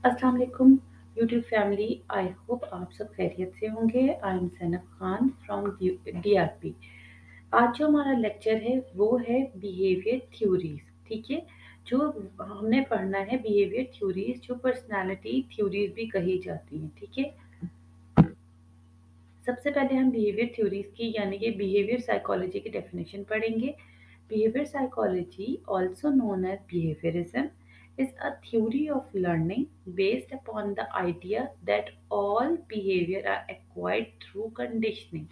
अस्सलाम वालेकुम YouTube family. I hope आप सब खैरियत से होंगे। I am Zainab Khan from DRP। आज जो हमारा लेक्चर है वो है बिहेवियर थ्योरीज। ठीक है, जो हमने पढ़ना है बिहेवियर थ्योरीज, जो पर्सनालिटी थ्योरीज भी कही जाती हैं। ठीक है, सबसे पहले हम बिहेवियर थ्योरीज की यानी कि बिहेवियर साइकोलॉजी की डेफिनेशन पढ़ेंगे। Behavior psychology, also known as behaviorism, is a theory of learning based upon the idea that all behavior are acquired through conditioning.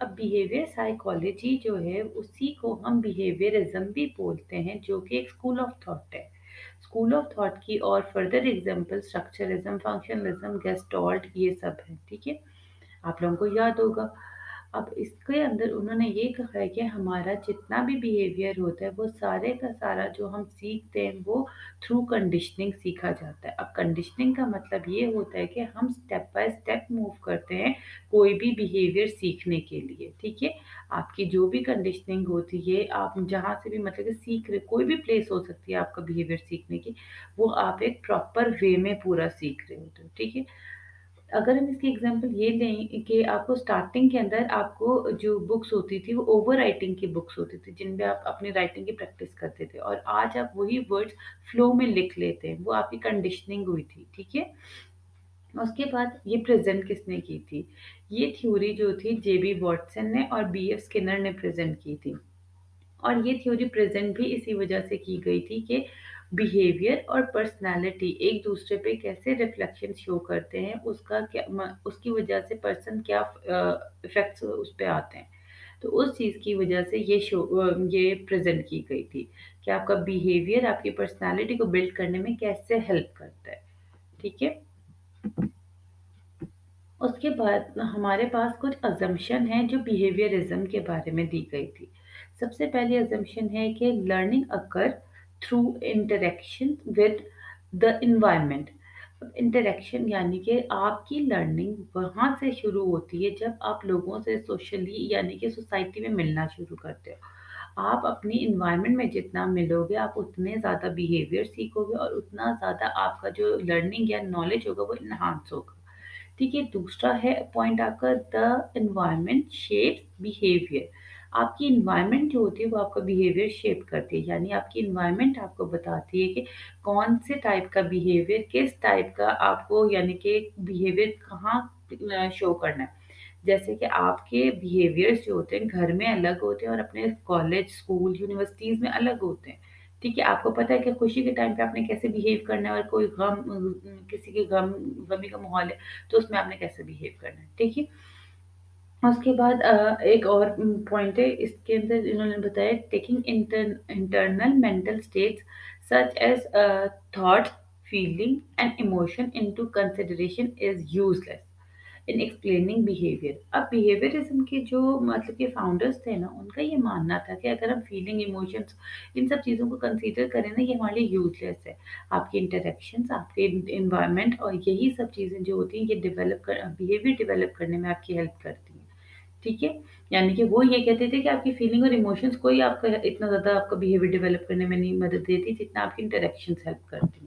अब बिहेवियर साइकोलॉजी जो है उसी को हम बिहेवियरिज्म भी बोलते हैं, जो कि एक स्कूल ऑफ थॉट है। स्कूल ऑफ थॉट की और फर्दर एग्जांपल स्ट्रक्चरिज्म, फंक्शनलिज्म, गेस्टॉल्ट, ये सब है। ठीक है, आप लोगों को याद होगा। अब इसके अंदर उन्होंने ये कहा है कि हमारा जितना भी बिहेवियर होता है वो सारे का सारा जो हम सीखते हैं वो थ्रू कंडीशनिंग सीखा जाता है। अब कंडीशनिंग का मतलब ये होता है कि हम स्टेप बाय स्टेप मूव करते हैं कोई भी बिहेवियर सीखने के लिए। ठीक है, आपकी जो भी कंडीशनिंग होती है, आप जहाँ से भी मतलब कि सीख रहे, कोई भी प्लेस हो सकती है आपका बिहेवियर सीखने की, वो आप एक प्रॉपर वे में पूरा सीख रहे होते हो। ठीक है, अगर हम इसकी एग्जांपल ये लें कि आपको स्टार्टिंग के अंदर आपको जो बुक्स होती थी वो ओवर राइटिंग की बुक्स होती थी, जिनमें आप अपनी राइटिंग की प्रैक्टिस करते थे, और आज आप वही वर्ड्स फ्लो में लिख लेते हैं, वो आपकी कंडीशनिंग हुई थी। ठीक है, उसके बाद ये प्रेजेंट किसने की थी? ये थ्योरी जो थी जेबी वॉटसन ने और BF स्किनर ने प्रेजेंट की थी। और ये थ्योरी प्रेजेंट भी इसी वजह से की गई थी कि बिहेवियर और पर्सनालिटी एक दूसरे पे कैसे रिफ्लेक्शन शो करते हैं, उसका क्या उसकी वजह से पर्सन क्या इफेक्ट्स उस पे आते हैं। तो उस चीज़ की वजह से ये प्रेजेंट की गई थी कि आपका बिहेवियर आपकी पर्सनालिटी को बिल्ड करने में कैसे हेल्प करता है। ठीक है, उसके बाद हमारे पास कुछ अजम्पशन है जो बिहेवियरिज्म के बारे में दी गई थी। सबसे पहली अजम्पशन है कि learning occur through interaction with the environment. Interaction यानी कि आपकी लर्निंग वहाँ से शुरू होती है जब आप लोगों से सोशली यानी कि सोसाइटी में मिलना शुरू करते हो। आप अपनी इन्वायरमेंट में जितना मिलोगे आप उतने ज़्यादा बिहेवियर सीखोगे और उतना ज़्यादा आपका जो लर्निंग या नॉलेज होगा वो इन्हांस होगा। ठीक है, दूसरा है पॉइंट आपका द एनवायरनमेंट शेप्स बिहेवियर। आपकी इन्वायरमेंट जो होती है वो आपका बिहेवियर शेप करती है, यानी आपकी इन्वायरमेंट आपको बताती है कि कौन से टाइप का बिहेवियर, किस टाइप का आपको यानी कि बिहेवियर कहाँ शो करना है। जैसे कि आपके बिहेवियर्स जो होते हैं घर में अलग होते हैं और अपने कॉलेज, स्कूल, यूनिवर्सिटीज़ में अलग होते हैं। ठीक है, आपको पता है कि खुशी के टाइम पे आपने कैसे बिहेव करना है, और कोई किसी के गमी का माहौल है तो उसमें आपने कैसे बिहेव करना है। ठीक है, उसके बाद एक और पॉइंट है इसके अंदर, इन्होंने बताया taking internal mental states such as thoughts, feeling and emotion into consideration is useless in explaining behaviour. अब बिहेवियरिज्म के जो मतलब के फाउंडर्स थे ना, उनका ये मानना था कि अगर हम फीलिंग, इमोशंस, इन सब चीज़ों को कंसीडर करें ना, ये हमारे लिए यूजलेस है। आपकी इंटरेक्शंस, आपके इन्वायरमेंट और यही सब चीज़ें जो होती हैं ये डेवलप कर बिहेवियर डेवलप करने में आपकी हेल्प करती हैं। ठीक है, यानी कि वो ये कहते थे कि आपकी फीलिंग और इमोशंस कोई आपका इतना ज़्यादा आपका बिहेवियर डेवलप करने में नहीं मदद देती जितना आपकी इंटरेक्शंस हेल्प करती हैं।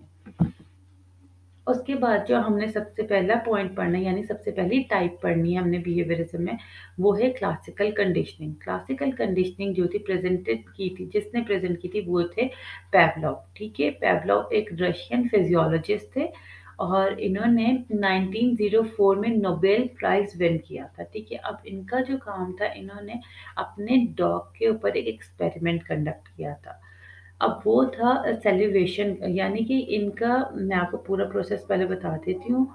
उसके बाद जो हमने सबसे पहला पॉइंट पढ़ना है यानी सबसे पहली टाइप पढ़नी है हमने बिहेवियरिज्म में, वो है क्लासिकल कंडीशनिंग। क्लासिकल कंडीशनिंग जो थी प्रेजेंटेड की थी, जिसने प्रेजेंट की थी वो थे पेवलोव। ठीक है, पेवलोव एक रशियन फिजियोलॉजिस्ट थे और इन्होंने 1904 में नोबेल प्राइज विन किया था। ठीक है, अब इनका जो काम था, इन्होंने अपने डॉग के ऊपर एक एक्सपेरिमेंट कंडक्ट किया था। अब वो था सेलिब्रेशन, यानी कि इनका, मैं आपको पूरा प्रोसेस पहले बता देती हूँ।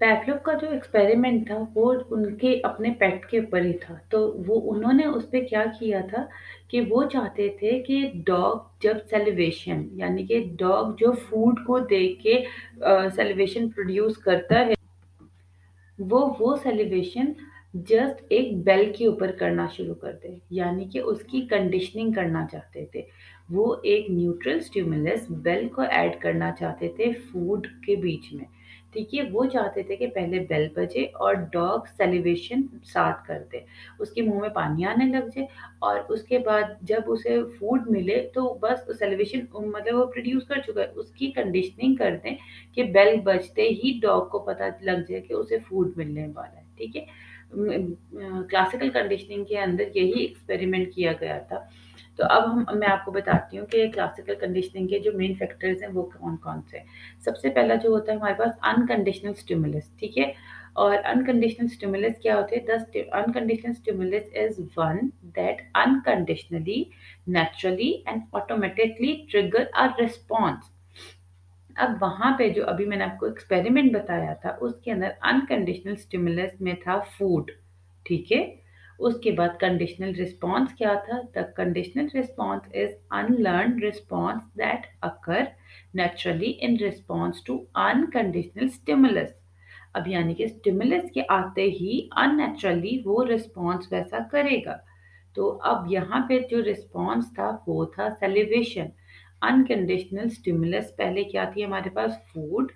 पैवलोव का जो एक्सपेरिमेंट था वो उनके अपने पेट के ऊपर ही था। तो वो उन्होंने उस पे क्या किया था कि वो चाहते थे कि डॉग जब सेलिब्रेशन यानी कि डॉग जो फूड को देख के सेलिब्रेशन प्रोड्यूस करता है, वो सेलिब्रेशन जस्ट एक बेल के ऊपर करना शुरू कर दे, यानी कि उसकी कंडीशनिंग करना चाहते थे। वो एक न्यूट्रल स्टिमुलस बेल को ऐड करना चाहते थे फूड के बीच में, ठीक है, वो चाहते थे कि पहले बेल बजे और डॉग सेलिब्रेशन स्टार्ट कर दे, उसके मुंह में पानी आने लग जाए, और उसके बाद जब उसे फूड मिले तो बस सेलिब्रेशन मतलब वो प्रोड्यूस कर चुका है, उसकी कंडीशनिंग कर दें कि बेल बजते ही डॉग को पता लग जाए कि उसे फूड मिलने वाला है। ठीक है, क्लासिकल कंडीशनिंग के अंदर यही एक्सपेरिमेंट किया गया था। तो अब हम मैं आपको बताती हूँ कि क्लासिकल कंडीशनिंग के जो मेन फैक्टर्स हैं वो कौन-कौन से हैं। सबसे पहला जो होता है हमारे पास अनकंडीशनल स्टिमुलस, ठीक है? और अनकंडीशनल स्टिमुलस क्या होते हैं? The unconditional stimulus is one that unconditionally, naturally and automatically trigger a response. अब वहाँ पे जो अभी मैंने आपको एक्सपेरिमेंट बताया था, उसके अंदर अनकंडीशनल स्टिमुलस में था फूड, ठीक है? उसके बाद कंडीशनल रिस्पॉन्स क्या था? The conditional response is unlearned response that occur naturally in response to unconditional stimulus. अब यानी कि स्टिमुलस के आते ही अननेचुरली वो रिस्पॉन्स वैसा करेगा। तो अब यहाँ पे जो रिस्पॉन्स था वो था सैलिवेशन। अनकंडीशनल स्टिमुलस पहले क्या थी हमारे पास? फूड,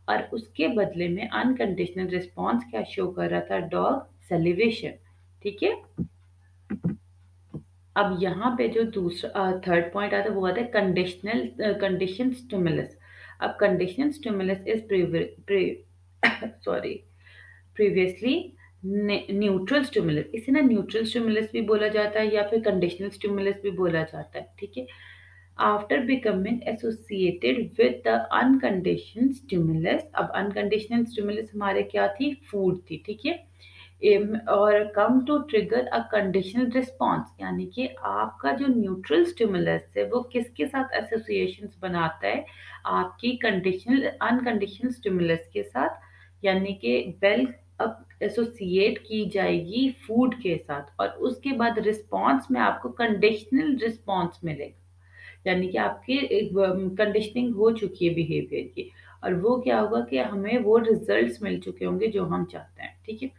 और उसके बदले में अनकंडीशनल रिस्पॉन्स क्या शो कर रहा था? Dog salivation. ठीक है, अब यहाँ पे जो दूसरा थर्ड पॉइंट आता है वो आता है कंडीशनल कंडीशन स्टिमुलस। अब conditional stimulus is sorry previously neutral stimulus, इसे ना न्यूट्रल स्टिमुलस भी बोला जाता है या फिर कंडीशनल स्टिमुलस भी बोला जाता है। ठीक है, after becoming associated with the unconditional stimulus, अब अनकंडीशनल स्टिमुलस हमारे क्या थी? फूड थी। ठीक है, और come to trigger a conditional response, यानी कि आपका जो न्यूट्रल स्टिमुलस है वो किसके साथ एसोसिएशंस बनाता है? आपकी कंडीशनल अनकंडीशनल स्टिमुलस के साथ, यानी कि बेल अब एसोसिएट की जाएगी फूड के साथ, और उसके बाद रिस्पॉन्स में आपको कंडीशनल रिस्पॉन्स मिलेगा, यानी कि आपकी एक कंडीशनिंग हो चुकी है बिहेवियर की, और वो क्या होगा कि हमें वो रिजल्ट्स मिल चुके होंगे जो हम चाहते हैं। ठीक है,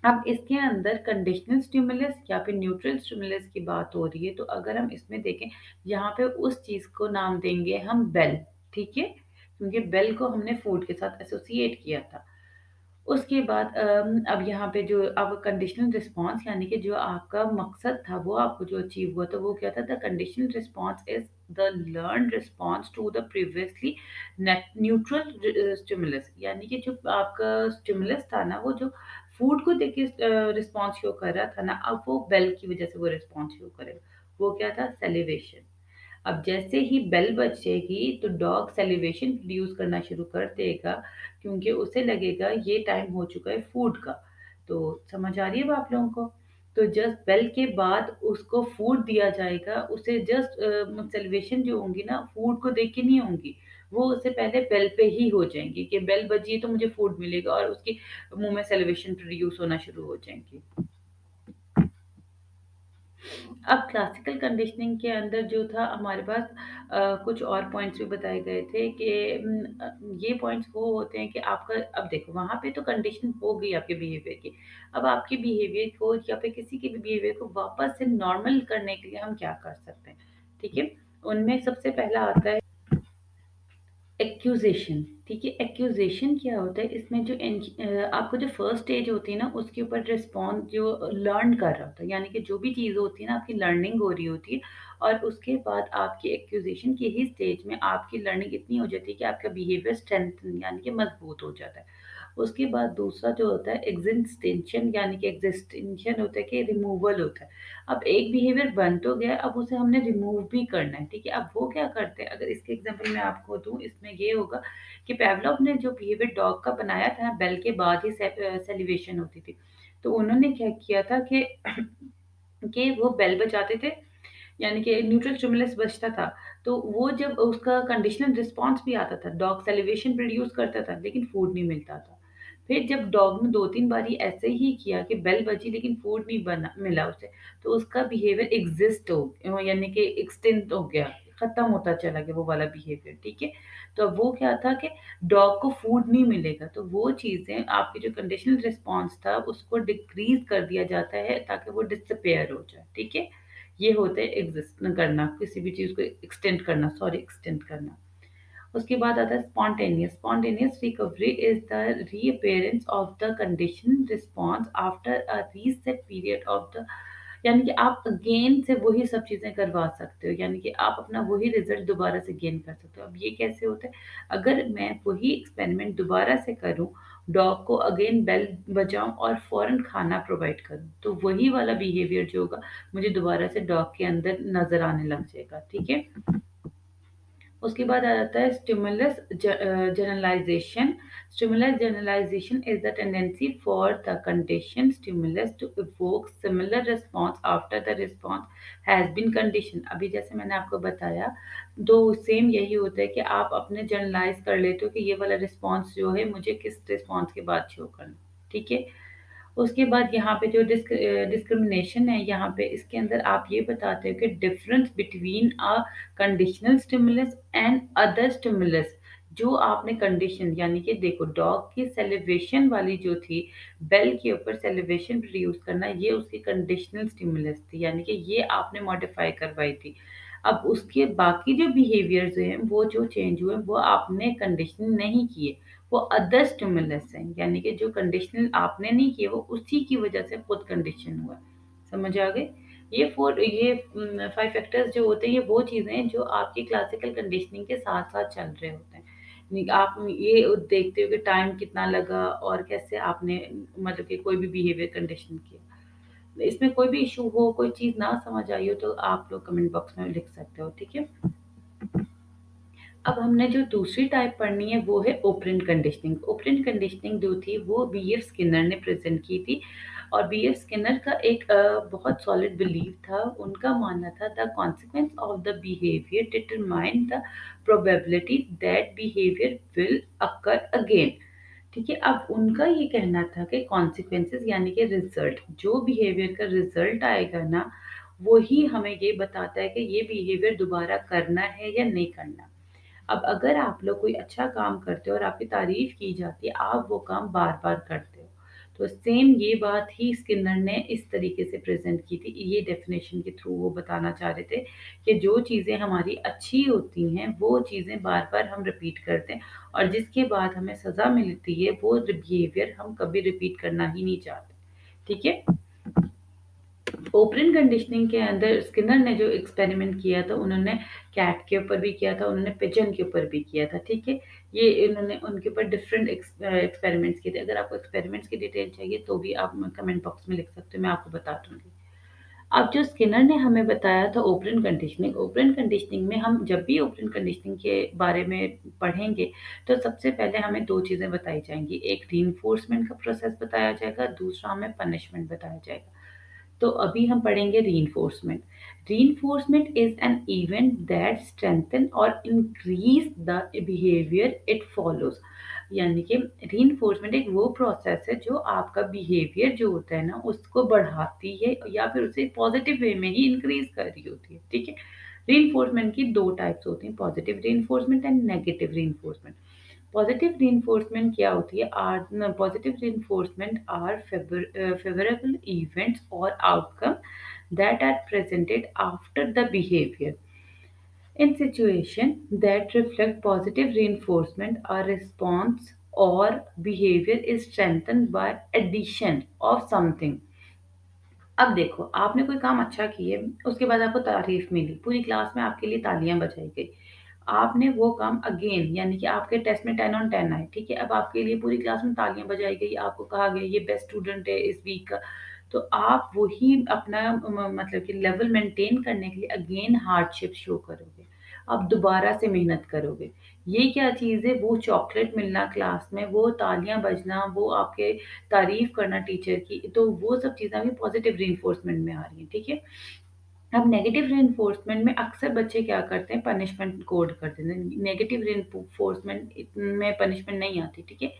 अब इसके अंदर कंडीशनल स्टिमुलस या फिर न्यूट्रल स्टिमुलस की बात हो रही है, तो अगर हम इसमें देखें, यहाँ पे उस चीज़ को नाम देंगे हम बेल। ठीक है, क्योंकि बेल को हमने फूड के साथ एसोसिएट किया था। उसके बाद अब यहाँ पे जो अब कंडीशनल रिस्पॉन्स, यानी कि जो आपका मकसद था वो आपको जो अचीव हुआ, तो वो क्या था? The conditional response is the learn response to the previously neutral stimulus, यानी कि जो आपका स्टिमुलस था ना, वो जो फूड को देख के रिस्पॉन्स शो कर रहा था ना, अब वो बेल की वजह से वो रिस्पॉन्स शो करेगा। वो क्या था? सेलिवेशन। अब जैसे ही बेल बजेगी तो डॉग सैलिवेशन प्रोड्यूस करना शुरू कर देगा, क्योंकि उसे लगेगा ये टाइम हो चुका है फूड का। तो समझ आ रही है अब आप लोगों को? तो जस्ट बेल के बाद उसको फूड दिया जाएगा, उसे जस्ट सैलिवेशन जो होंगी ना फूड को देख के नहीं होंगी, वो उससे पहले बेल पे ही हो जाएंगी कि बेल बजी है तो मुझे फूड मिलेगा, और उसके मुंह में सैलिवेशन प्रोड्यूस होना शुरू हो जाएंगी। अब क्लासिकल कंडीशनिंग के अंदर जो था हमारे पास कुछ और पॉइंट्स भी बताए गए थे कि ये पॉइंट्स वो होते हैं कि आपका, अब देखो वहाँ पे तो कंडीशन हो गई आपके बिहेवियर की। अब आपके बिहेवियर को या फिर किसी के भी बिहेवियर को वापस से नॉर्मल करने के लिए हम क्या कर सकते हैं? ठीक है, उनमें सबसे पहला आता है एक्यूजेशन। ठीक है, एक्यूजेशन क्या होता है? इसमें जो आपको जो फर्स्ट स्टेज होती है ना, उसके ऊपर रिस्पॉन्स जो लर्न कर रहा होता है, यानी कि जो भी चीज़ होती है ना आपकी लर्निंग हो रही होती है, और उसके बाद आपकी एक्यूजेशन की ही स्टेज में आपकी लर्निंग इतनी हो जाती है कि आपका बिहेवियर स्ट्रेंथ यानी कि मजबूत हो जाता है। उसके बाद दूसरा जो होता है एग्जिस्टेंशन, यानी कि एग्जिस्टेंशन होता है कि रिमूवल होता है। अब एक बिहेवियर बन तो गया, अब उसे हमने रिमूव भी करना है। ठीक है, अब वो क्या करते हैं? अगर इसके एग्जांपल मैं आपको दूं, इसमें ये होगा कि पेवलोव ने जो बिहेवियर डॉग का बनाया था, बेल के बाद ही सेलिवेशन होती थी, तो उन्होंने क्या किया था कि वो बेल बजाते थे, यानी कि न्यूट्रल स्टिमुलस बजता था, तो वो जब उसका कंडीशनल रिस्पॉन्स भी आता था, डॉग सैलिवेशन प्रोड्यूस करता था, लेकिन फूड नहीं मिलता था। फिर जब डॉग ने 2-3 बारी ऐसे ही किया कि बेल बजी लेकिन फूड नहीं बना मिला उसे, तो उसका बिहेवियर एग्ज़िस्ट हो यानी कि एक्सटिंक्ट हो गया, खत्म होता चला गया वो वाला बिहेवियर। ठीक है? तो अब वो क्या था कि डॉग को फूड नहीं मिलेगा, तो वो चीज़ें आपकी जो कंडीशनल रिस्पॉन्स था उसको डिक्रीज़ कर दिया जाता है ताकि वो डिसअपियर हो जाए। ठीक है? ये होता है एग्जिस्ट करना, किसी भी चीज़ को एक्सटेंड करना, सॉरी एक्सटेंड करना। उसके बाद आता है spontaneous. Spontaneous recovery is the reappearance of the condition response after a reset period of the, यानी कि आप अगेन से वही सब चीज़ें करवा सकते हो, यानी कि आप अपना वही रिजल्ट दोबारा से गेन कर सकते हो। अब ये कैसे होता है? अगर मैं वही एक्सपेरिमेंट दोबारा से करूं, डॉग को अगेन बेल बजाऊं और फौरन खाना प्रोवाइड करूं, तो वही वाला बिहेवियर जो होगा मुझे दोबारा से डॉग के अंदर नजर आने लग जाएगा। ठीक है। उसके बाद आ जाता है stimulus generalisation. Stimulus generalisation is the tendency for the condition stimulus to evoke similar response after the response has been condition. अभी जैसे मैंने आपको बताया, तो सेम यही होता है कि आप अपने जनरलाइज कर लेते हो कि ये वाला रिस्पॉन्स जो है मुझे किस रिस्पॉन्स के बाद शो करना। ठीक है। उसके बाद यहाँ पे जो डिस्क्रिमिनेशन है, यहाँ पे इसके अंदर आप ये बताते हो कि difference between a conditional stimulus and other stimulus. जो आपने कंडीशन, यानी कि देखो डॉग की सेलिब्रेशन वाली जो थी, बेल के ऊपर सेलिब्रेशन प्रोड्यूस करना, ये उसकी कंडीशनल स्टिमुलस थी, यानी कि ये आपने मॉडिफाई करवाई थी। अब उसके बाकी जो बिहेवियर्स हैं वो जो चेंज हुए वो आपने कंडीशन नहीं किए, वो अदर स्टिमुलस हैं, यानी कि जो कंडीशनल आपने नहीं किए वो उसी की वजह से खुद कंडीशन हुआ। समझ आ गए? ये 5 फैक्टर्स जो होते हैं, ये वो चीज़ें हैं जो आपकी क्लासिकल कंडीशनिंग के साथ-साथ चल रहे होते हैं। आप ये देखते हो कि टाइम कितना लगा और कैसे आपने मतलब कि कोई भी बिहेवियर कंडीशन किया। इसमें कोई भी इश्यू हो, कोई चीज़ ना समझ आई हो तो आप लोग कमेंट बॉक्स में लिख सकते हो, ठीक है? अब हमने जो दूसरी टाइप पढ़नी है वो है ओपरेंट कंडीशनिंग। ओपरेंट कंडीशनिंग जो थी वो बी.एफ. स्किनर ने प्रेज़ेंट की थी, और बी.एफ. स्किनर का एक बहुत सॉलिड बिलीव था। उनका मानना था the consequence of the behaviour determine the probability that behaviour will occur again. ठीक है। अब उनका ये कहना था कि कॉन्सिक्वेंसेस यानी कि रिजल्ट, जो बिहेवियर का रिजल्ट आएगा ना, वही हमें ये बताता है कि ये बिहेवियर दोबारा करना है या नहीं करना। अब अगर आप लोग कोई अच्छा काम करते हो और आपकी तारीफ की जाती है, आप वो काम बार बार करते हो, तो सेम ये बात ही स्किनर ने इस तरीके से प्रेजेंट की थी। ये डेफिनेशन के थ्रू वो बताना चाह रहे थे कि जो चीज़ें हमारी अच्छी होती हैं वो चीज़ें बार बार हम रिपीट करते हैं, और जिसके बाद हमें सज़ा मिलती है वो बिहेवियर हम कभी रिपीट करना ही नहीं चाहते। ठीक है। ओपरेंट कंडीशनिंग के अंदर स्किनर ने जो एक्सपेरिमेंट किया था, उन्होंने कैट के ऊपर भी किया था, उन्होंने पिजन के ऊपर भी किया था। ठीक है। ये इन्होंने उनके ऊपर डिफरेंट एक्सपेरिमेंट्स किए थे। अगर आपको एक्सपेरिमेंट्स की डिटेल चाहिए तो भी आप कमेंट बॉक्स में लिख सकते हो, मैं आपको बता दूंगी। अब जो स्किनर ने हमें बताया था ओपरेंट कंडीशनिंग, ओपरेंट कंडीशनिंग में हम जब भी ओपरेंट कंडीशनिंग के बारे में पढ़ेंगे तो सबसे पहले हमें दो चीज़ें बताई जाएंगी। एक रीइंफोर्समेंट का प्रोसेस बताया जाएगा, दूसरा हमें पनिशमेंट बताया जाएगा। तो अभी हम पढ़ेंगे reinforcement. Reinforcement is an event that strengthen or increase the behaviour it follows. यानी कि रीइंफोर्समेंट एक वो प्रोसेस है जो आपका बिहेवियर जो होता है ना उसको बढ़ाती है, या फिर उसे पॉजिटिव वे में ही इंक्रीज कर रही होती है। ठीक है। रीइंफोर्समेंट की दो टाइप्स होती हैं, positive reinforcement and negative reinforcement. Positive reinforcement क्या होती है? Positive reinforcement are favorable events or outcome that are presented after the behavior. In situation that reflect positive reinforcement, a response or behavior is strengthened by addition of something. अब देखो, आपने कोई काम अच्छा किए, उसके बाद आपको तारीफ मिली, पूरी क्लास में आपके लिए तालियां बजाई गई। आपने वो काम अगेन, यानी कि आपके टेस्ट में 10 ऑन 10 आए। ठीक है। अब आपके लिए पूरी क्लास में तालियां बजाई गई, आपको कहा गया ये बेस्ट स्टूडेंट है इस वीक का। तो आप वही अपना मतलब कि लेवल मेंटेन करने के लिए अगेन हार्डशिप शो करोगे, आप दोबारा से मेहनत करोगे। ये क्या चीज़ है? वो चॉकलेट मिलना क्लास में, वो तालियां बजना, वो आपके तारीफ करना टीचर की, तो वो सब चीज़ें भी पॉजिटिव रीइंफोर्समेंट में आ रही हैं। ठीक है। अब नेगेटिव रीइंफोर्समेंट में अक्सर बच्चे क्या करते हैं? पनिशमेंट कोड करते हैं। नेगेटिव रीइंफोर्समेंट में पनिशमेंट नहीं आती। ठीक है।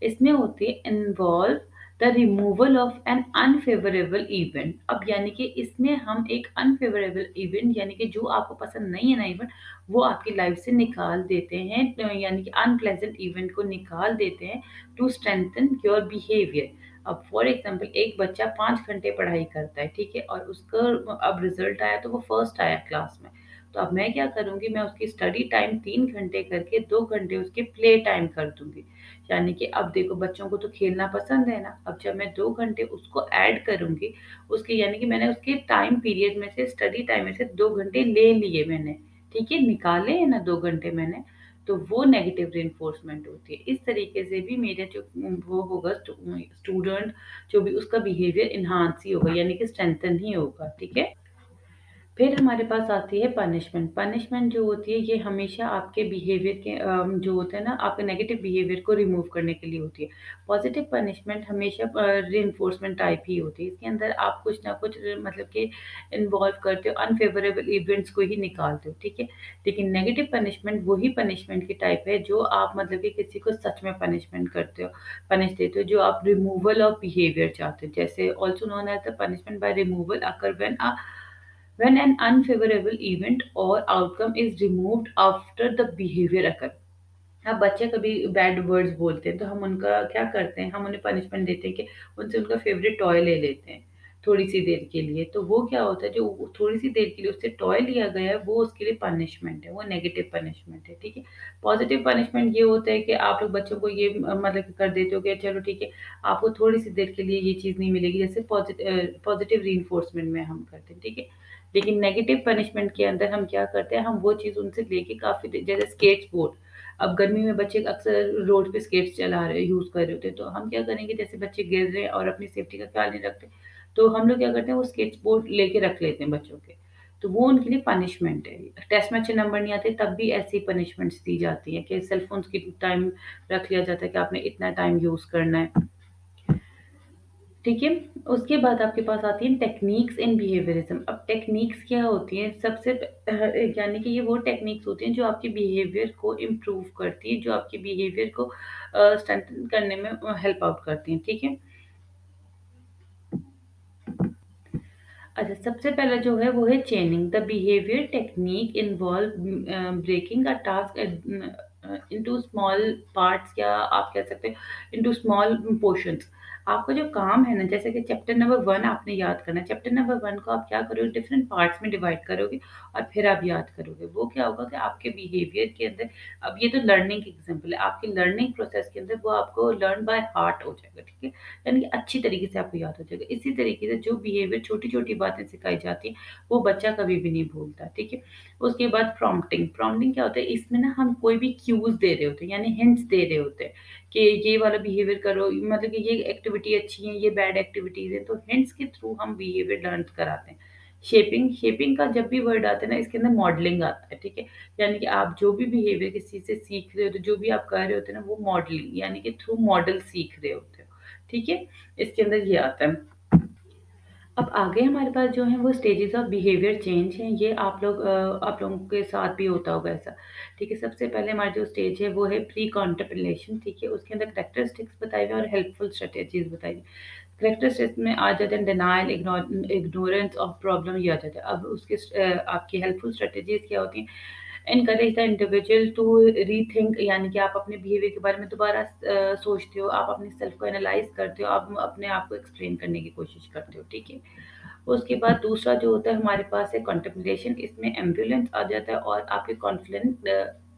इसमें होती है involve the removal of an unfavourable event. अब यानी कि इसमें हम एक अनफेवरेबल इवेंट, यानी कि जो आपको पसंद नहीं है ना इवेंट, वो आपकी लाइफ से निकाल देते हैं, यानी कि अनप्लेजेंट इवेंट को निकाल देते हैं टू स्ट्रेंथन योर बिहेवियर। अब फॉर एग्जाम्पल एक बच्चा 5 घंटे पढ़ाई करता है, ठीक है, और उसका अब रिजल्ट आया तो वो फर्स्ट आया क्लास में, तो तो अब मैं क्या करूँगी, मैं उसकी स्टडी टाइम 3 घंटे करके 2 घंटे उसके प्ले टाइम कर दूँगी। यानी कि अब देखो बच्चों को तो खेलना पसंद है ना, अब जब मैं 2 घंटे उसको ऐड करूँगी, उसके यानी कि मैंने उसके टाइम पीरियड में से स्टडी टाइम में से 2 घंटे ले लिए मैंने, ठीक है? निकाले हैं ना 2 घंटे मैंने, तो वो नेगेटिव रिइंफोर्समेंट होती है। इस तरीके से भी मेरे जो वो होगा स्टूडेंट जो भी उसका बिहेवियर एनहांस ही होगा यानी कि स्ट्रेंथन ही होगा, ठीक है? फिर हमारे पास आती है पनिशमेंट। पनिशमेंट जो होती है ये हमेशा आपके बिहेवियर के जो होता है ना आपके नेगेटिव बिहेवियर को रिमूव करने के लिए होती है। पॉजिटिव पनिशमेंट हमेशा रिइंफोर्समेंट टाइप ही होती है। इसके अंदर आप कुछ ना कुछ मतलब कि इन्वॉल्व करते हो, अनफेवरेबल इवेंट्स को ही निकालते हो, ठीक है? लेकिन नेगेटिव पनिशमेंट वही पनिशमेंट की टाइप है जो आप मतलब कि किसी को सच में पनिशमेंट करते हो, पनिश देते हो, जो आप रिमूवल ऑफ बिहेवियर चाहते हो। जैसे also known as the punishment by removal occur when an unfavorable event or outcome is removed after the behavior occur। अब बच्चे कभी बैड वर्ड्स बोलते हैं तो हम उनका क्या करते हैं, हम उन्हें पनिशमेंट देते हैं कि उनसे उनका फेवरेट टॉय ले लेते हैं थोड़ी सी देर के लिए। तो वो क्या होता है, जो थोड़ी सी देर के लिए उससे टॉय लिया गया है वो उसके लिए पनिशमेंट है, वो नेगेटिव पनिशमेंट है, ठीक है? पॉजिटिव पनिशमेंट ये होता है कि आप लोग बच्चों को ये मतलब कि कर देते हो कि चलो ठीक है, आपको थोड़ी सी देर के लिए ये चीज़ नहीं मिलेगी, जैसे पॉजिटिव रीइंफोर्समेंट में हम करते हैं, ठीक है? लेकिन नेगेटिव पनिशमेंट के अंदर हम क्या करते हैं, हम वो चीज़ उनसे लेके काफ़ी जैसे स्केट्स बोर्ड, अब गर्मी में बच्चे अक्सर रोड पे स्केट्स चला रहे यूज़ कर रहे होते हैं, तो हम क्या करेंगे, जैसे बच्चे गिर रहे हैं और अपनी सेफ्टी का ख्याल नहीं रखते, तो हम लोग क्या करते हैं वो स्केट्स बोर्ड लेके रख लेते हैं बच्चों के। तो वो उनके लिए पनिशमेंट है। टेस्ट में अच्छे नंबर नहीं आते तब भी ऐसी पनिशमेंट्स दी जाती हैं कि सेल फ़ोन्स की टाइम रख लिया जाता है कि आपने इतना टाइम यूज़ करना है। ठीक है? उसके बाद आपके पास आती है टेक्निक्स इन बिहेवियरिज़्म। अब टेक्निक्स क्या होती हैं? यानी कि ये वो टेक्निक्स होती हैं जो आपके बिहेवियर को इम्प्रूव करती हैं, जो आपके बिहेवियर को स्ट्रेंथन करने में हेल्प आउट करती हैं, ठीक है? अच्छा, सबसे पहला जो है वो है chaining. The behaviour technique involve breaking a task into small parts, या आप कह सकते हैं इनटू स्मॉल पोर्शंस। आपका जो काम है ना, जैसे कि चैप्टर नंबर 1 आपने याद करना है। चैप्टर नंबर 1 को आप क्या करोगे, डिफरेंट पार्ट्स में डिवाइड करोगे और फिर आप याद करोगे। वो क्या होगा कि आपके बिहेवियर के अंदर, अब ये तो लर्निंग की एग्ज़ाम्पल है, आपकी लर्निंग प्रोसेस के अंदर वो आपको लर्न बाय हार्ट हो जाएगा, ठीक है? यानी कि अच्छी तरीके से आपको याद हो जाएगा। इसी तरीके से जो बिहेवियर छोटी-छोटी बातें सिखाई जाती हैं, वो बच्चा कभी भी नहीं भूलता, ठीक है? उसके बाद प्रॉम्प्टिंग। प्रॉम्प्टिंग क्या होता है, इसमें ना हम कोई भी क्यूज़ दे रहे होते हैं, यानी हिंट्स दे रहे होते हैं कि ये वाला बिहेवियर करो, मतलब कि ये एक्टिविटी अच्छी है, ये बैड एक्टिविटीज़ है, तो हिंट्स के थ्रू हम बिहेवियर लर्न कराते हैं। शेपिंग, शेपिंग का जब भी वर्ड आता है ना, इसके अंदर मॉडलिंग आता है, ठीक है? यानी कि आप जो भी बिहेवियर किसी से सीख रहे हो, तो जो भी आप कर रहे होते हैं ना, वो मॉडलिंग यानी कि थ्रू मॉडल सीख रहे होते हो। ठीक है? इसके अंदर ये आता है। अब आगे हमारे पास जो है वो स्टेजेस ऑफ बिहेवियर चेंज हैं। ये आप लोगों के साथ भी होता होगा ऐसा। ठीक है? सबसे पहले हमारी जो स्टेज है वो है प्री कॉन्टेम्पलेशन, ठीक है? उसके अंदर कैरेक्टरिस्टिक्स बताए हुए हैं और हेल्पफुल स्ट्रैटेजीज़ बताई हुई हैं। कैरेक्टरिस्टिक्स में आ जाते हैं डिनायल, इग्नोरेंस ऑफ प्रॉब्लम, ये आ जाता है। अब उसके आपकी हेल्पफुल स्ट्रैटेजीज़ क्या होती हैं? Encourage the individual to rethink, यानी कि आप अपने बिहेवियर के बारे में दोबारा सोचते हो, आप अपनी सेल्फ को एनालाइज करते हो, आप अपने आप को एक्सप्लेन करने की कोशिश करते हो, ठीक है? उसके बाद दूसरा जो होता है हमारे पास है कॉन्टेम्पलेशन। इसमें एम्बिवलेंस आ जाता है और आपके कॉन्फ्लिक्ट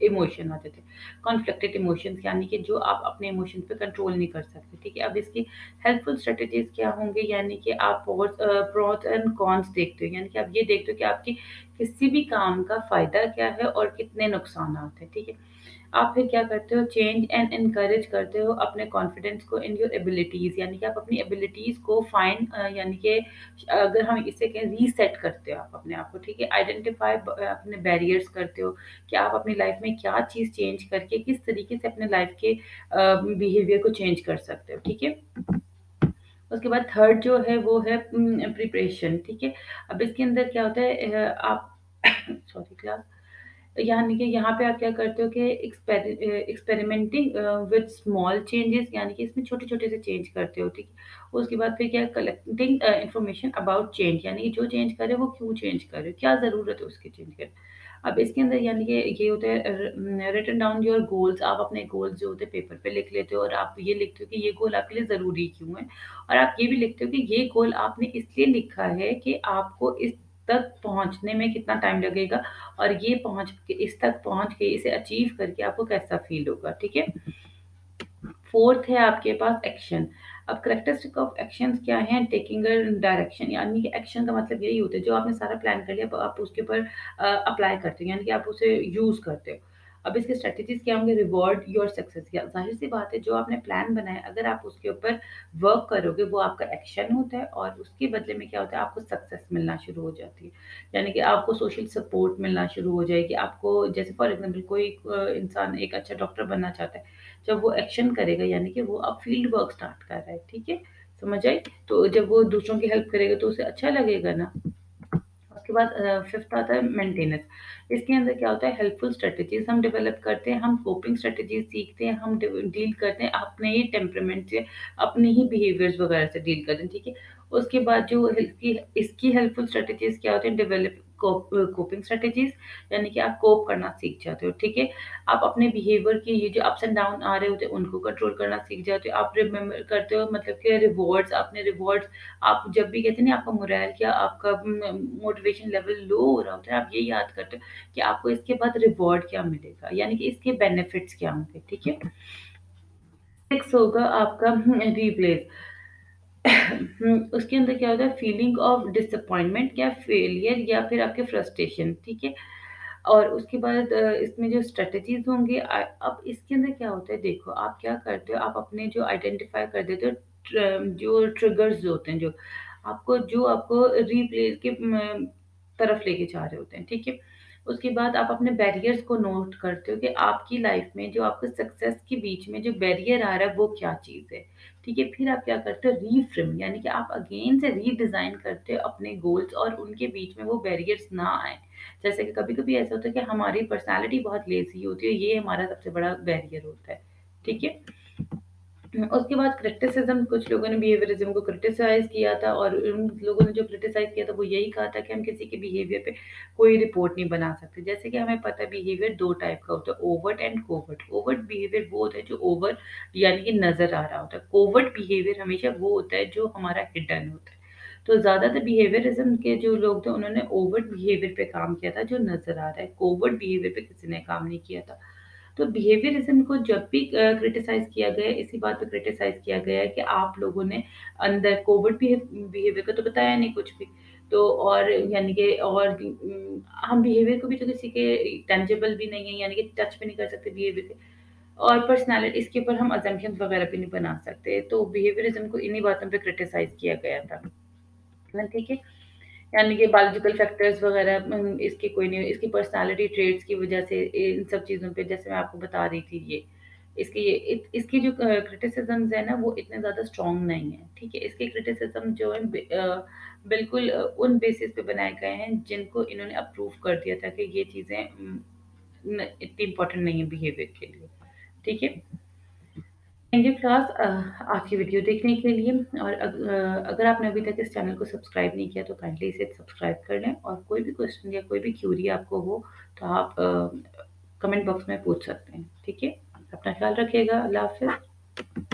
इमोशन आ जाते हैं। कॉन्फ्लिक्टेड इमोशंस यानी कि जो आप अपने इमोशंस पे कंट्रोल नहीं कर सकते, ठीक है? अब इसकी हेल्पफुल स्ट्रेटजीज़ क्या होंगे, यानी कि आप प्रोस एंड कॉन्स देखते हो, यानी कि आप ये देखते हो कि आपकी किसी भी काम का फ़ायदा क्या है और कितने नुकसानात हैं, ठीक है? आप फिर क्या करते हो, चेंज एंड एनकरेज करते हो अपने कॉन्फिडेंस को इन योर एबिलिटीज़, यानी कि आप अपनी एबिलिटीज़ को यानी कि अगर हम इसे कहें रीसेट करते हो आप अपने आप को, ठीक है? आइडेंटिफ़ाई अपने बैरियर्स करते हो कि आप अपनी लाइफ़ में क्या चीज़ चेंज करके किस तरीके से अपने लाइफ़ के बिहेवियर को चेंज कर सकते हो, ठीक है? उसके बाद थर्ड जो है वो है प्रिपरेशन, ठीक है? अब इसके अंदर क्या होता है, आप सॉरी क्लास, यानी कि यहाँ पे आप क्या करते हो कि एक्सपेरिमेंटिंग विद स्मॉल चेंजेस, यानी कि इसमें छोटे-छोटे से चेंज करते हो, ठीक है? उसके बाद फिर क्या, कलेक्टिंग इन्फॉर्मेशन अबाउट चेंज, यानी कि जो चेंज कर रहे हो वो क्यों चेंज कर रहे हो? क्या ज़रूरत है उसके चेंज करने? अब इसके अंदर यानी कि ये होता है रिटन डाउन योर गोल्स। आप अपने गोल्स जो होते हैं पेपर पे लिख लेते हो और आप ये लिखते हो कि ये गोल आपके लिए ज़रूरी क्यों है? और आप ये भी लिखते हो कि ये गोल आपने इसलिए लिखा है कि आपको इस तक पहुँचने में कितना टाइम लगेगा और ये पहुँच के इस तक पहुँच के इसे अचीव करके आपको कैसा फ़ील होगा, ठीक है? फोर्थ है आपके पास एक्शन। अब करेक्टरिस्टिक ऑफ एक्शंस क्या है? टेकिंग अ डायरेक्शन, यानी कि एक्शन का मतलब यही होता है जो आपने सारा प्लान कर लिया अब आप उसके ऊपर अप्लाई करते हो, यानी कि आप उसे यूज़ करते हो। अब इसके स्ट्रेटजीज क्या होंगे? रिवॉर्ड योर सक्सेस, या जाहिर सी बात है जो आपने प्लान बनाया अगर आप उसके ऊपर वर्क करोगे वो आपका एक्शन होता है और उसके बदले में क्या होता है? आपको सक्सेस मिलना शुरू हो जाती है। यानी कि आपको सोशल सपोर्ट मिलना शुरू हो जाएगी। आपको जैसे फॉर एग्जाम्पल कोई इंसान एक अच्छा डॉक्टर बनना चाहता है, जब वो एक्शन करेगा यानी कि वो अब फील्ड वर्क स्टार्ट कर रहा है, ठीक है? समझ आई? तो जब वो दूसरों की हेल्प करेगा तो उसे अच्छा लगेगा ना। उसके बाद फिफ्थ आता है मेंटेनेंस। इसके अंदर क्या होता है? हेल्पफुल स्ट्रेटजीज हम डेवलप करते हैं, हम कोपिंग स्ट्रेटजीज सीखते हैं, हम डील करते हैं अपने ही टेम्परामेंट से, अपने ही बिहेवियर्स वगैरह से डील करते हैं, ठीक है? उसके बाद जो इसकी इसकी हेल्पफुल स्ट्रेटजीज क्या होते हैं? डेवलप कोपिंग स्ट्रेटजीज, यानी कि आप कोप करना सीख जाते हो, ठीक है? आप अपने बिहेवियर की ये जो अप्स एंड डाउन आ रहे होते हैं उनको कंट्रोल करना सीख जाते हो। आप रिमेम्बर करते हो मतलब कि रिवॉर्ड्स, अपने रिवॉर्ड्स आप जब भी कहते हैं ना आपका मोरल या आपका मोटिवेशन लेवल लो हो रहा होता है, आप ये याद करते हो कि आपको इसके बाद रिवॉर्ड क्या मिलेगा, यानी कि इसके बेनिफिट्स क्या होंगे, ठीक है? सिक्स होगा आपका रिप्लेस। उसके अंदर क्या होता है? फीलिंग ऑफ डिसअपॉइंटमेंट या फेलियर या फिर आपके फ्रस्ट्रेशन, ठीक है? और उसके बाद इसमें जो स्ट्रेटजीज होंगे अब इसके अंदर क्या होता है? देखो आप क्या करते हो, आप अपने जो आइडेंटिफाई कर देते हो जो ट्रिगर्स होते हैं, जो आपको रिप्ले के तरफ लेके जा रहे होते हैं, ठीक है? उसके बाद आप अपने बैरियर्स को नोट करते हो कि आपकी लाइफ में जो आपको सक्सेस के बीच में जो बैरियर आ रहा है वो क्या चीज़ है, ठीक है? फिर आप क्या करते हो? रीफ्रेम, यानी कि आप अगेन से रीडिज़ाइन करते हो अपने गोल्स और उनके बीच में वो बैरियर्स ना आए। जैसे कि कभी-कभी ऐसा होता है कि हमारी पर्सनैलिटी बहुत लेज़ी होती है, ये हमारा सबसे बड़ा बैरियर होता है, ठीक है? उसके बाद क्रिटिसिज्म, कुछ लोगों ने बिहेवियरिज्म को क्रिटिसाइज़ किया था और उन लोगों ने जो क्रिटिसाइज़ किया था वो यही कहा था कि हम किसी के बिहेवियर पे कोई रिपोर्ट नहीं बना सकते। जैसे कि हमें पता है बिहेवियर 2 टाइप का होता है, overt and covert. Overt behaviour वो होता है जो ओवर यानी कि नज़र आ रहा होता है। कोवर्ट बिहेवियर हमेशा वो होता है जो हमारा हिडन होता है। तो ज़्यादातर बिहेवियरिज्म के जो लोग थे उन्होंने ओवर्ट बिहेवियर पे काम किया था जो नज़र आ रहा है। कोवर्ट बिहेवियर पे किसी ने काम नहीं किया था। तो बिहेवियरिज्म को जब भी क्रिटिसाइज़ किया गया है, इसी बात पे क्रिटिसाइज़ किया गया है कि आप लोगों ने अंदर कोवर्ट बिहेवियर का तो बताया नहीं कुछ भी। तो और यानी कि और हम बिहेवियर को भी तो किसी के टेंजिबल भी नहीं है, यानी कि टच भी नहीं कर सकते बिहेवियर के। और पर्सनैलिटी इसके ऊपर हम असम्पशन्स वगैरह भी नहीं बना सकते। तो बिहेवियरिज्म को इन्हीं बातों पे क्रिटिसाइज़ किया गया था। ठीक है? यानी कि बायोलॉजिकल फैक्टर्स वगैरह इसके कोई नहीं, इसकी पर्सनैलिटी ट्रेट्स की वजह से इन सब चीज़ों पे जैसे मैं आपको बता रही थी ये, इसकी जो क्रिटिसिज़म्स है ना वो इतने ज़्यादा स्ट्रॉन्ग नहीं है, ठीक है? इसके क्रिटिसिज़्म जो है बिल्कुल उन बेसिस पे बनाए गए हैं जिनको इन्होंने अप्रूव कर दिया था कि ये चीज़ें इतनी इम्पोर्टेंट नहीं है बिहेवियर के लिए, ठीक है? थैंक यू क्लास आपकी वीडियो देखने के लिए और अगर आपने अभी तक इस चैनल को सब्सक्राइब नहीं किया तो काइंडली इसे सब्सक्राइब कर लें और कोई भी क्वेश्चन या कोई भी क्यूरी आपको हो तो आप कमेंट बॉक्स में पूछ सकते हैं, ठीक है? अपना ख्याल रखिएगा। अल्लाह हाफ़िज़।